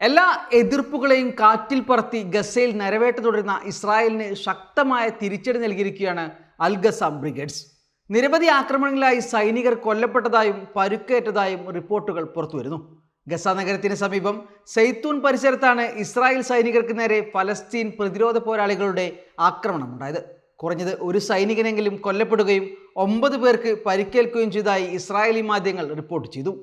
എല്ലാ എതിർപ്പുകളെയും കാറ്റിൽ പറത്തി ഗസയിൽ നരവേട്ട തുടരുന്ന ഇസ്രായേലിന് ശക്തമായ തിരിച്ചടി നൽകിയിരിക്കുകയാണ് അൽ ഖസാം ബ്രിഗേഡ്സ്. നിരവധി ആക്രമണങ്ങളിലായി സൈനികർ കൊല്ലപ്പെട്ടതായും പരുക്കേറ്റതായും റിപ്പോർട്ടുകൾ പുറത്തുവരുന്നു. ഗസ നഗരത്തിന് സമീപം സെയ്ത്തൂൻ പരിസരത്താണ് ഇസ്രായേൽ സൈനികർക്ക് നേരെ ഫലസ്തീൻ പ്രതിരോധ പോരാളികളുടെ ആക്രമണമുണ്ടായത്. കുറഞ്ഞത് ഒരു സൈനികനെങ്കിലും കൊല്ലപ്പെടുകയും 9 പേർക്ക് പരിക്കേൽക്കുകയും ചെയ്തതായി ഇസ്രായേലി മാധ്യമങ്ങൾ റിപ്പോർട്ട് ചെയ്തു.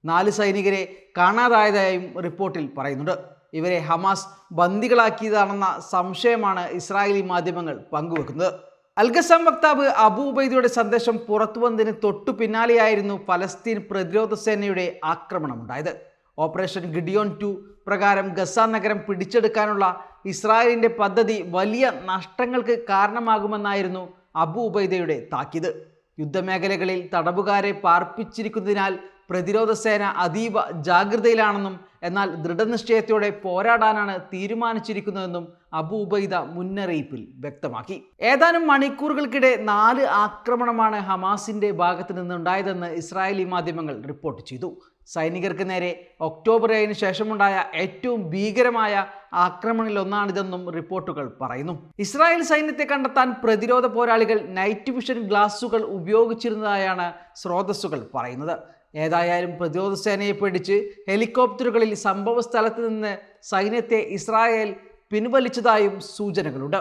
4 സൈനികരെ കാണാതായതായും റിപ്പോർട്ടിൽ പറയുന്നുണ്ട്. ഇവരെ ഹമാസ് ബന്ദികളാക്കിയതാണെന്ന സംശയമാണ് ഇസ്രായേലി മാധ്യമങ്ങൾ പങ്കുവെക്കുന്നത്. അൽ ഖസാം വക്താവ് അബു ഉബൈദയുടെ സന്ദേശം പുറത്തുവന്നതിന് തൊട്ടു പിന്നാലെയായിരുന്നു ഫലസ്തീൻ പ്രതിരോധ സേനയുടെ ആക്രമണമുണ്ടായത്. ഓപ്പറേഷൻ ഗിഡിയോൺ 2 പ്രകാരം ഗസ നഗരം പിടിച്ചെടുക്കാനുള്ള ഇസ്രായേലിൻ്റെ പദ്ധതി വലിയ നഷ്ടങ്ങൾക്ക് കാരണമാകുമെന്നായിരുന്നു അബു ഉബൈദയുടെ താക്കീത്. യുദ്ധമേഖലകളിൽ തടവുകാരെ പാർപ്പിച്ചിരിക്കുന്നതിനാൽ പ്രതിരോധ സേന അതീവ ജാഗ്രതയിലാണെന്നും എന്നാൽ ദൃഢനിശ്ചയത്തോടെ പോരാടാനാണ് തീരുമാനിച്ചിരിക്കുന്നതെന്നും അബു ഉബൈദ മുന്നറിയിപ്പിൽ വ്യക്തമാക്കി. ഏതാനും മണിക്കൂറുകൾക്കിടെ 4 ആക്രമണമാണ് ഹമാസിന്റെ ഭാഗത്തു നിന്നുണ്ടായതെന്ന് ഇസ്രായേലി മാധ്യമങ്ങൾ റിപ്പോർട്ട് ചെയ്തു. സൈനികർക്ക് നേരെ ഒക്ടോബർ 7 ശേഷമുണ്ടായ ഏറ്റവും ഭീകരമായ ആക്രമണങ്ങളിലൊന്നാണിതെന്നും റിപ്പോർട്ടുകൾ പറയുന്നു. ഇസ്രായേൽ സൈന്യത്തെ കണ്ടെത്താൻ പ്രതിരോധ പോരാളികൾ നൈറ്റ് വിഷൻ ഗ്ലാസുകൾ ഉപയോഗിച്ചിരുന്നതായാണ് സ്രോതസ്സുകൾ പറയുന്നത്. ഏതായാലും പ്രതിരോധ സേനയെ പേടിച്ച് ഹെലികോപ്റ്ററുകളിൽ സംഭവ സ്ഥലത്ത് നിന്ന് സൈന്യത്തെ ഇസ്രായേൽ പിൻവലിച്ചതായും സൂചനകളുണ്ട്.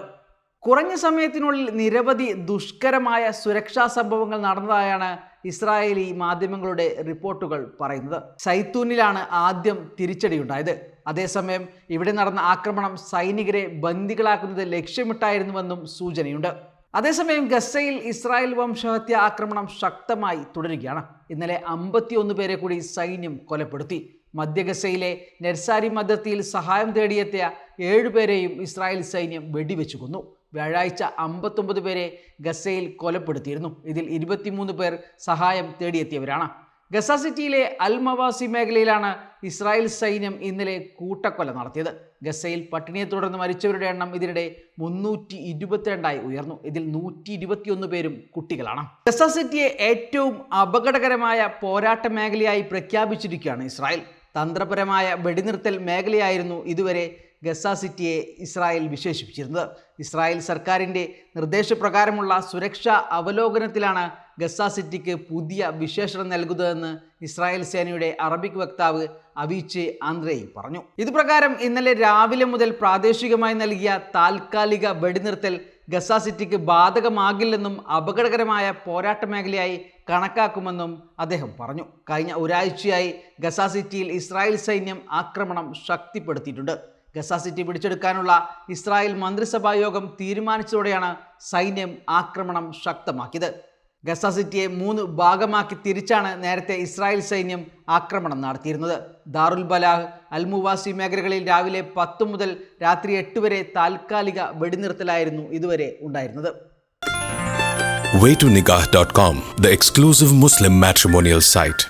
കുറഞ്ഞ സമയത്തിനുള്ളിൽ നിരവധി ദുഷ്കരമായ സുരക്ഷാ സംഭവങ്ങൾ നടന്നതായാണ് ഇസ്രായേലി മാധ്യമങ്ങളുടെ റിപ്പോർട്ടുകൾ പറയുന്നത്. സൈത്തൂനിലാണ് ആദ്യം തിരിച്ചടിയുണ്ടായത്. അതേസമയം ഇവിടെ നടന്ന ആക്രമണം സൈനികരെ ബന്ദികളാക്കുന്നത് ലക്ഷ്യമിട്ടായിരുന്നുവെന്നും സൂചനയുണ്ട്. അതേസമയം ഗസയിൽ ഇസ്രായേൽ വംശഹത്യ ആക്രമണം ശക്തമായി തുടരുകയാണ്. ഇന്നലെ 51 പേരെ കൂടി സൈന്യം കൊലപ്പെടുത്തി. മധ്യ ഗസയിലെ നെർസാരി മദ്യത്തിയിൽ സഹായം തേടിയെത്തിയ 7 പേരെയും ഇസ്രായേൽ സൈന്യം വെടിവെച്ചു കൊന്നു. വ്യാഴാഴ്ച 59 പേരെ ഗസയിൽ കൊലപ്പെടുത്തിയിരുന്നു. ഇതിൽ 23 പേർ സഹായം തേടിയെത്തിയവരാണ്. ഗസ സിറ്റിയിലെ അൽ മവാസി മേഖലയിലാണ് ഇസ്രായേൽ സൈന്യം ഇന്നലെ കൂട്ടക്കൊല നടത്തിയത്. ഗസയിൽ പട്ടിണിയെ തുടർന്ന് മരിച്ചവരുടെ എണ്ണം ഇതിനിടെ 322 ഉയർന്നു. ഇതിൽ 121 പേരും കുട്ടികളാണ്. ഗസ സിറ്റിയെ ഏറ്റവും അപകടകരമായ പോരാട്ട മേഖലയായി പ്രഖ്യാപിച്ചിരിക്കുകയാണ് ഇസ്രായേൽ. തന്ത്രപരമായ വെടിനിർത്തൽ മേഖലയായിരുന്നു ഇതുവരെ ഗസ സിറ്റിയെ ഇസ്രായേൽ വിശേഷിപ്പിച്ചിരുന്നത്. ഇസ്രായേൽ സർക്കാരിൻ്റെ നിർദ്ദേശപ്രകാരമുള്ള സുരക്ഷാ അവലോകനത്തിലാണ് ഗസ സിറ്റിക്ക് പുതിയ വിശേഷണം നൽകുന്നതെന്ന് ഇസ്രായേൽ സേനയുടെ അറബിക് വക്താവ് അവീച്ച് ആന്ദ്രേയി പറഞ്ഞു. ഇതുപ്രകാരം ഇന്നലെ രാവിലെ മുതൽ പ്രാദേശികമായി നൽകിയ താൽക്കാലിക വെടിനിർത്തൽ ഗസ സിറ്റിക്ക് ബാധകമാകില്ലെന്നും അപകടകരമായ പോരാട്ട മേഖലയായി കണക്കാക്കുമെന്നും അദ്ദേഹം പറഞ്ഞു. കഴിഞ്ഞ ഒരാഴ്ചയായി ഗസ സിറ്റിയിൽ ഇസ്രായേൽ സൈന്യം ആക്രമണം ശക്തിപ്പെടുത്തിയിട്ടുണ്ട്. ഗസ സിറ്റി പിടിച്ചെടുക്കാനുള്ള ഇസ്രായേൽ മന്ത്രിസഭാ യോഗം തീരുമാനിച്ചതോടെയാണ് സൈന്യം ആക്രമണം ശക്തമാക്കിയത്. ഗസ സിറ്റിയെ 3 ഭാഗമാക്കി തിരിച്ചാണ് നേരത്തെ ഇസ്രായേൽ സൈന്യം ആക്രമണം നടത്തിയിരുന്നത്. ദാറുൽ ബലാഹ്, അൽ മുവാസി മേഖലകളിൽ രാവിലെ 10 മുതൽ രാത്രി 8 വരെ താൽക്കാലിക വെടിനിർത്തലായിരുന്നു ഇതുവരെ ഉണ്ടായിരുന്നത്. Way2Nikah.com, the exclusive Muslim matrimonial site.